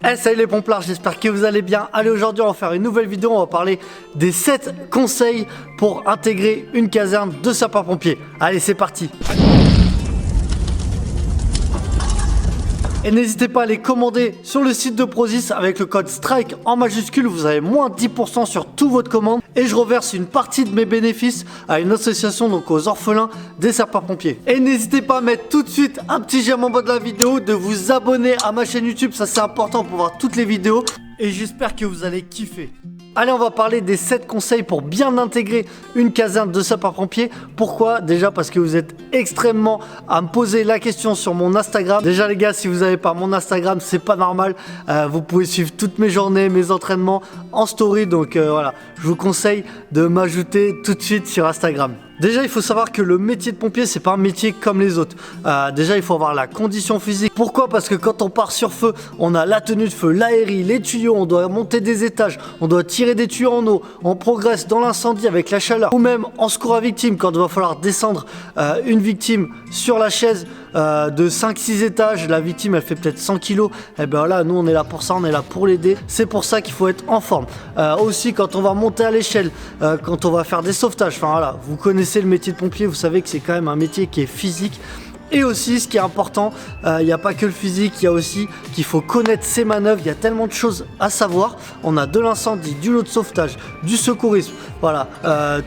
Salut les pomplards, j'espère que vous allez bien. Allez, aujourd'hui on va faire une nouvelle vidéo, on va parler des 7 conseils pour intégrer une caserne de sapeurs-pompiers. Allez, c'est parti. Et n'hésitez pas à les commander sur le site de Prozis avec le code STRIKE en majuscule, vous avez moins 10% sur toute votre commande. Et je reverse une partie de mes bénéfices à une association, donc aux orphelins des sapeurs-pompiers. Et n'hésitez pas à mettre tout de suite un petit j'aime en bas de la vidéo, de vous abonner à ma chaîne YouTube, ça c'est important pour voir toutes les vidéos. Et j'espère que vous allez kiffer. Allez, on va parler des 7 conseils pour bien intégrer une caserne de sapeurs-pompiers. Pourquoi? Déjà parce que vous êtes extrêmement à me poser la question sur mon Instagram. Déjà les gars, si vous n'avez pas mon Instagram, c'est pas normal. Vous pouvez suivre toutes mes journées, mes entraînements en story. Donc voilà, je vous conseille de m'ajouter tout de suite sur Instagram. Déjà, il faut savoir que le métier de pompier, c'est pas un métier comme les autres. Déjà, il faut avoir la condition physique. Pourquoi? Parce que quand on part sur feu, on a la tenue de feu, l'aérie, les tuyaux, on doit monter des étages, on doit tirer des tuyaux en eau, on progresse dans l'incendie avec la chaleur, ou même en secours à victime, quand il va falloir descendre une victime sur la chaise de 5-6 étages, la victime elle fait peut-être 100 kg, et bien là, nous on est là pour ça, on est là pour l'aider. C'est pour ça qu'il faut être en forme. Aussi, quand on va monter à l'échelle, quand on va faire des sauvetages, enfin voilà, vous connaissez le métier de pompier, vous savez que c'est quand même un métier qui est physique. Et aussi, ce qui est important, il n'y a pas que le physique, il y a aussi qu'il faut connaître ses manœuvres. Il y a tellement de choses à savoir. On a de l'incendie, du lot de sauvetage, du secourisme, voilà,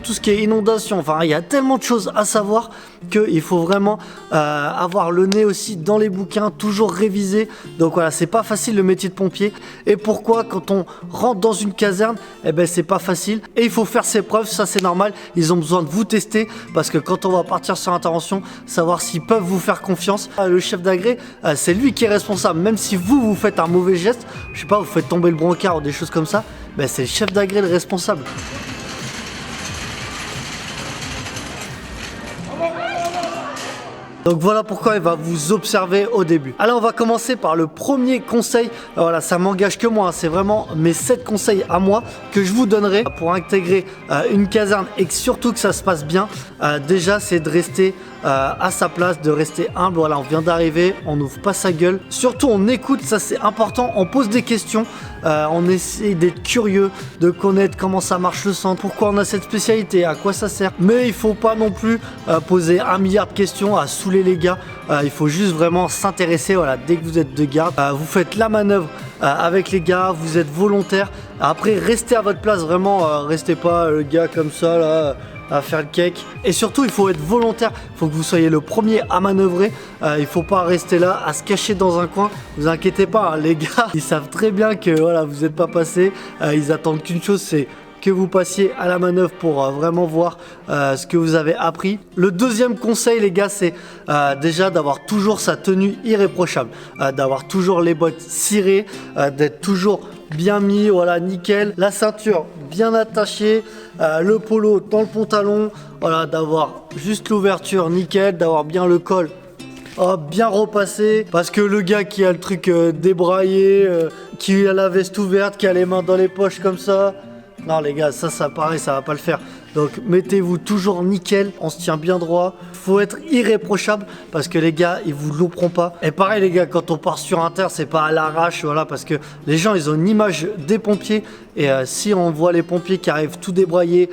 tout ce qui est inondation. Enfin, il y a tellement de choses à savoir qu'il faut vraiment avoir le nez aussi dans les bouquins, toujours réviser. Donc voilà, c'est pas facile le métier de pompier. Et pourquoi quand on rentre dans une caserne, eh ben c'est pas facile. Et il faut faire ses preuves, ça c'est normal. Ils ont besoin de vous tester parce que quand on va partir sur intervention, savoir s'ils peuvent vous faire confiance. Le chef d'agré, c'est lui qui est responsable. Même si vous faites un mauvais geste, je sais pas, vous faites tomber le brancard ou des choses comme ça, ben c'est le chef d'agré le responsable. Donc voilà pourquoi il va vous observer au début. Alors on va commencer par le premier conseil. Voilà, ça m'engage que moi, hein. C'est vraiment mes 7 conseils à moi que je vous donnerai pour intégrer une caserne et que surtout que ça se passe bien. Déjà, c'est de rester à sa place, de rester humble. Voilà, on vient d'arriver, on n'ouvre pas sa gueule. Surtout, on écoute, ça c'est important. On pose des questions, on essaie d'être curieux, de connaître comment ça marche le sang, pourquoi on a cette spécialité, à quoi ça sert. Mais il faut pas non plus poser 1 milliard de questions à saouler les gars. Il faut juste vraiment s'intéresser. Voilà, dès que vous êtes de garde, vous faites la manœuvre avec les gars, vous êtes volontaire. Après, restez à votre place, vraiment, restez pas le gars comme ça là à faire le cake. Et surtout, il faut être volontaire, il faut que vous soyez le premier à manœuvrer. Il faut pas rester là à se cacher dans un coin. Vous inquiétez pas, hein, les gars, ils savent très bien que voilà, vous n'êtes pas passé. Ils attendent qu'une chose, c'est que vous passiez à la manœuvre pour vraiment voir ce que vous avez appris. Le deuxième conseil les gars, c'est déjà d'avoir toujours sa tenue irréprochable, d'avoir toujours les bottes cirées, d'être toujours bien mis, voilà, nickel, la ceinture bien attachée, le polo dans le pantalon, voilà, d'avoir juste l'ouverture nickel, d'avoir bien le col bien repassé, parce que le gars qui a le truc débraillé, qui a la veste ouverte, qui a les mains dans les poches comme ça, non les gars, ça pareil, ça va pas le faire. Donc mettez-vous toujours nickel, on se tient bien droit. Faut être irréprochable parce que les gars, ils vous louperont pas. Et pareil les gars, quand on part sur Inter, c'est pas à l'arrache, voilà, parce que les gens, ils ont une image des pompiers. Et si on voit les pompiers qui arrivent tout débraillés,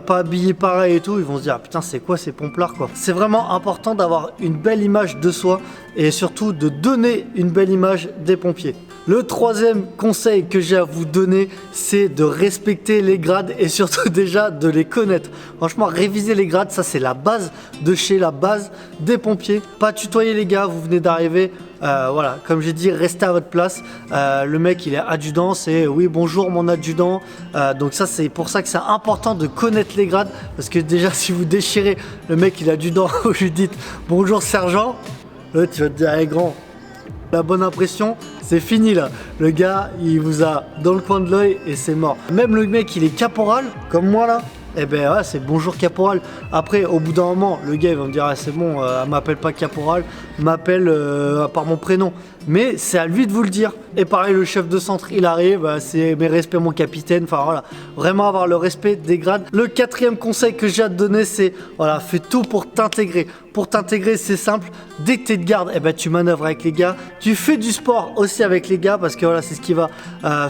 pas habillés pareil et tout, ils vont se dire ah, putain, c'est quoi ces pomplards quoi. C'est vraiment important d'avoir une belle image de soi et surtout de donner une belle image des pompiers. Le troisième conseil que j'ai à vous donner, c'est de respecter les grades et surtout déjà de les connaître. Franchement, réviser les grades, ça c'est la base de chez la base des pompiers. Pas tutoyer les gars, vous venez d'arriver. Voilà, comme j'ai dit, restez à votre place. Le mec, il est adjudant, c'est oui, bonjour mon adjudant. Donc ça, c'est pour ça que c'est important de connaître les grades. Parce que déjà, si vous déchirez le mec, il est adjudant, vous lui dites bonjour sergent, là, tu vas te dire, allez grand. La bonne impression, c'est fini là. Le gars, il vous a dans le coin de l'œil et c'est mort. Même le mec, il est caporal, comme moi là. Eh ben ouais, c'est bonjour caporal. Après, au bout d'un moment, le gars il va me dire ah, c'est bon, m'appelle pas caporal, m'appelle par mon prénom. mais c'est à lui de vous le dire. Et pareil, le chef de centre, il arrive, c'est mes respects mon capitaine, enfin voilà, vraiment avoir le respect des grades. Le quatrième conseil que j'ai à te donner, c'est voilà, fais tout pour t'intégrer. Pour t'intégrer, c'est simple, dès que tu es de garde, tu manœuvres avec les gars, tu fais du sport aussi avec les gars, parce que voilà, c'est ce qui va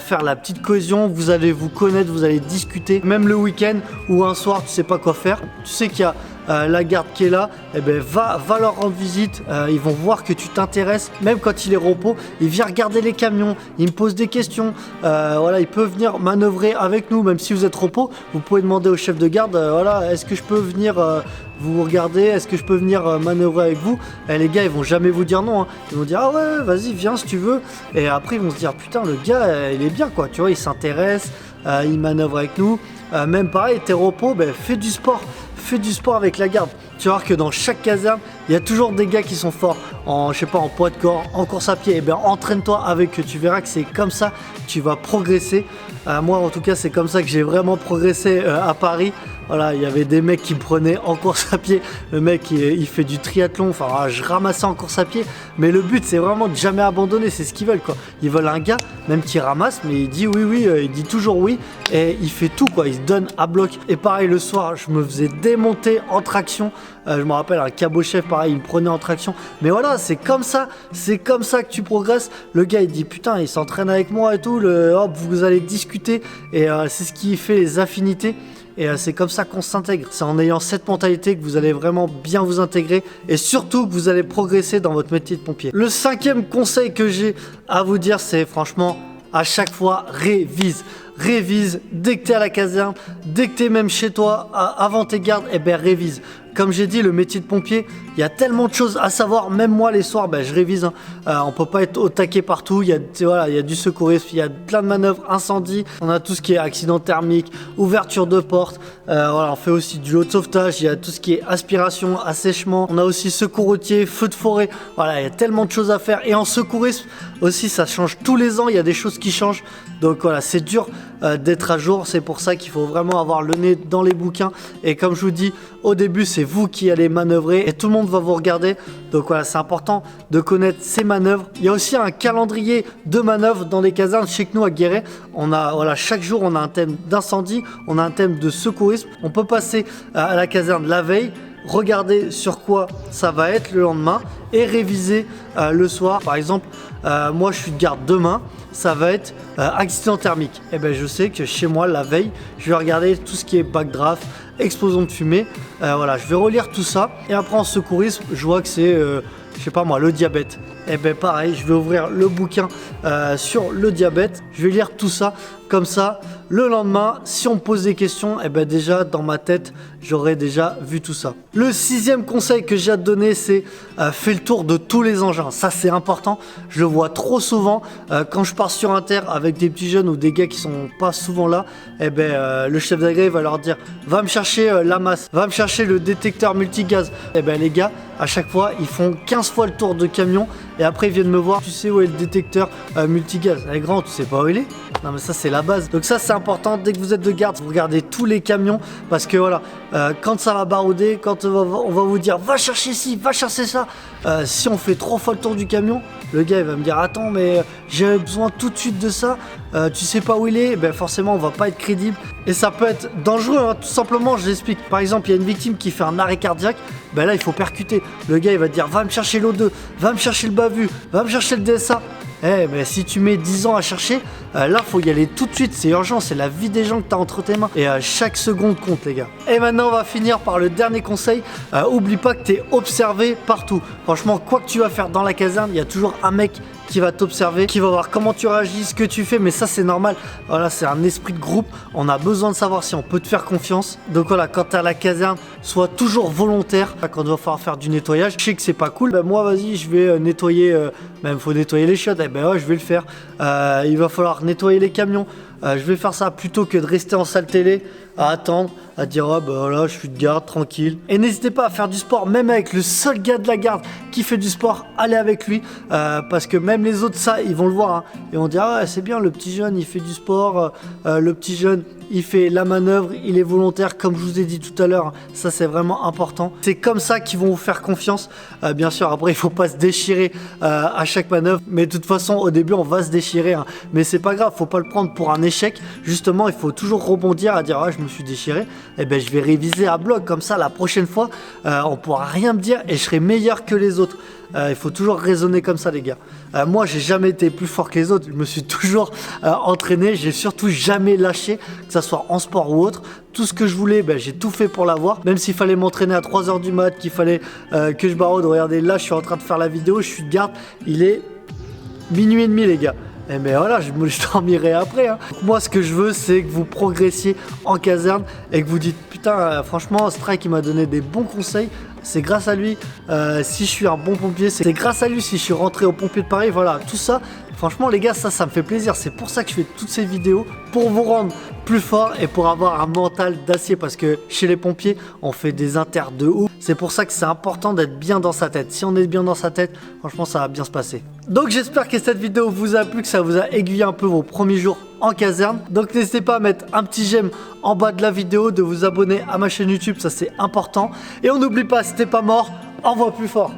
faire la petite cohésion, vous allez vous connaître, vous allez discuter, même le week-end ou un soir, tu sais pas quoi faire, tu sais qu'il y a la garde qui est là, va leur rendre visite, ils vont voir que tu t'intéresses, même quand il est repos, il vient regarder les camions, il me pose des questions, voilà, il peut venir manœuvrer avec nous, même si vous êtes repos, vous pouvez demander au chef de garde, voilà, est-ce que je peux venir vous regardez, est-ce que je peux venir manœuvrer avec vous? Les gars, ils vont jamais vous dire non, hein. Ils vont dire ah ouais, vas-y, viens si tu veux. Et après, ils vont se dire putain, le gars, il est bien quoi, tu vois, il s'intéresse, il manœuvre avec nous. Même pareil, t'es repos, fais du sport. Fais du sport avec la garde. Tu vas voir que dans chaque caserne, il y a toujours des gars qui sont forts en, je sais pas, en poids de corps, en course à pied. Entraîne-toi avec eux. Tu verras que c'est comme ça que tu vas progresser. Moi, en tout cas, c'est comme ça que j'ai vraiment progressé à Paris. Voilà, il y avait des mecs qui me prenaient en course à pied. Le mec, il fait du triathlon. Enfin, voilà, je ramassais en course à pied. Mais le but, c'est vraiment de jamais abandonner. C'est ce qu'ils veulent, quoi. Ils veulent un gars, même qui ramasse, mais il dit oui, il dit toujours oui. Et il fait tout, quoi. Il se donne à bloc. Et pareil, le soir, je me faisais démonter en traction. Je me rappelle, un cabot-chef, pareil, il me prenait en traction. Mais voilà, c'est comme ça que tu progresses. Le gars, il dit putain, il s'entraîne avec moi et tout. Hop, vous allez discuter. Et c'est ce qui fait les affinités. Et c'est comme ça qu'on s'intègre. C'est en ayant cette mentalité que vous allez vraiment bien vous intégrer et surtout que vous allez progresser dans votre métier de pompier. Le cinquième conseil que j'ai à vous dire, c'est franchement, à chaque fois, révise. Révise dès que tu es à la caserne, dès que tu es même chez toi, avant tes gardes, révise. Comme j'ai dit, le métier de pompier, il y a tellement de choses à savoir. Même moi, les soirs, je révise. On peut pas être au taquet partout. Il y a du secourisme, il y a plein de manœuvres, incendie. On a tout ce qui est accident thermique, ouverture de porte. On fait aussi du haut de sauvetage. Il y a tout ce qui est aspiration, assèchement. On a aussi secours routier, feu de forêt. Voilà, il y a tellement de choses à faire. Et en secourisme aussi, ça change tous les ans. Il y a des choses qui changent. Donc voilà, c'est dur d'être à jour. C'est pour ça qu'il faut vraiment avoir le nez dans les bouquins. Et comme je vous dis, au début, c'est vous qui allez manœuvrer et tout le monde va vous regarder. Donc voilà, c'est important de connaître ces manœuvres. Il y a aussi un calendrier de manœuvres dans les casernes. Chez nous à Guéret, on a chaque jour on a un thème d'incendie, on a un thème de secourisme. On peut passer à la caserne la veille, regarder sur quoi ça va être le lendemain et réviser le soir. Par exemple, moi je suis de garde demain, ça va être accident thermique. Je sais que chez moi la veille, je vais regarder tout ce qui est backdraft, explosion de fumée. Voilà, je vais relire tout ça et après en secourisme, je vois que c'est je sais pas moi, le diabète. Pareil, je vais ouvrir le bouquin sur le diabète, je vais lire tout ça, comme ça, le lendemain, si on me pose des questions, déjà dans ma tête, j'aurais déjà vu tout ça. Le sixième conseil que j'ai à te donner, c'est fais le tour de tous les engins. Ça, c'est important, je le vois trop souvent, quand je pars sur Inter avec des petits jeunes ou des gars qui sont pas souvent là, le chef d'agré va leur dire, va me chercher la masse, va me chercher le détecteur multigaz. Les gars, à chaque fois, ils font 15 fois le tour de camion et après ils viennent me voir, tu sais où est le détecteur multigaz? Les grands, tu sais pas où il est? Non mais ça c'est la base. Donc ça c'est important, dès que vous êtes de garde, vous regardez tous les camions parce que voilà, quand ça va barouder, quand on va vous dire va chercher ci, va chercher ça, si on fait 3 fois le tour du camion, le gars il va me dire attends mais j'ai besoin tout de suite de ça, tu sais pas où il est, forcément on va pas être crédible et ça peut être dangereux, hein, tout simplement. Je l'explique, par exemple il y a une victime qui fait un arrêt cardiaque, là il faut percuter, le gars il va te dire va me chercher l'O2, va me chercher le Bavu, va me chercher le DSA. Mais si tu mets 10 ans à chercher, là faut y aller tout de suite, c'est urgent, c'est la vie des gens que tu as entre tes mains et chaque seconde compte les gars. Et maintenant on va finir par le dernier conseil, oublie pas que tu es observé partout. Franchement, quoi que tu vas faire dans la caserne, il y a toujours un mec qui va t'observer, qui va voir comment tu réagis, ce que tu fais, mais ça c'est normal. Voilà, c'est un esprit de groupe, on a besoin de savoir si on peut te faire confiance. Donc voilà, quand tu es à la caserne, sois toujours volontaire. Quand il va falloir faire du nettoyage, je sais que c'est pas cool, moi vas-y je vais nettoyer, même faut nettoyer les chiottes, ouais je vais le faire. Il va falloir nettoyer les camions, Je vais faire ça plutôt que de rester en salle télé à attendre, à dire oh bah voilà, je suis de garde, tranquille. Et n'hésitez pas à faire du sport, même avec le seul gars de la garde qui fait du sport, allez avec lui, parce que même les autres, ça, ils vont le voir, hein. Ils vont dire ah c'est bien, le petit jeune, il fait du sport, le petit jeune, il fait la manœuvre, il est volontaire, comme je vous ai dit tout à l'heure, hein. Ça c'est vraiment important. C'est comme ça qu'ils vont vous faire confiance. Bien sûr, après il faut pas se déchirer à chaque manœuvre, mais de toute façon au début on va se déchirer, hein. Mais c'est pas grave, faut pas le prendre pour un échec. Justement, il faut toujours rebondir à dire ah je me suis déchiré, et ben je vais réviser à bloc, comme ça la prochaine fois on pourra rien me dire et je serai meilleur que les autres. Il faut toujours raisonner comme ça les gars. Moi j'ai jamais été plus fort que les autres, je me suis toujours entraîné, j'ai surtout jamais lâché, que ça soit en sport ou autre. Tout ce que je voulais, j'ai tout fait pour l'avoir, même s'il fallait m'entraîner à 3h du mat, qu'il fallait que je baraude. Regardez là, je suis en train de faire la vidéo, je suis de garde, il est minuit et demi les gars. Et mais voilà, je dormirai après, hein. Moi ce que je veux c'est que vous progressiez en caserne et que vous dites putain franchement Strike il m'a donné des bons conseils. C'est grâce à lui si je suis un bon pompier, c'est grâce à lui si je suis rentré au pompier de Paris. Voilà, tout ça, franchement les gars, ça me fait plaisir. C'est pour ça que je fais toutes ces vidéos, pour vous rendre plus fort et pour avoir un mental d'acier, parce que chez les pompiers on fait des inters de ouf. C'est pour ça que c'est important d'être bien dans sa tête. Si on est bien dans sa tête, franchement ça va bien se passer. Donc j'espère que cette vidéo vous a plu, que ça vous a aiguillé un peu vos premiers jours en caserne. Donc n'hésitez pas à mettre un petit j'aime en bas de la vidéo, de vous abonner à ma chaîne YouTube, ça c'est important. Et on n'oublie pas, si t'es pas mort, envoie plus fort.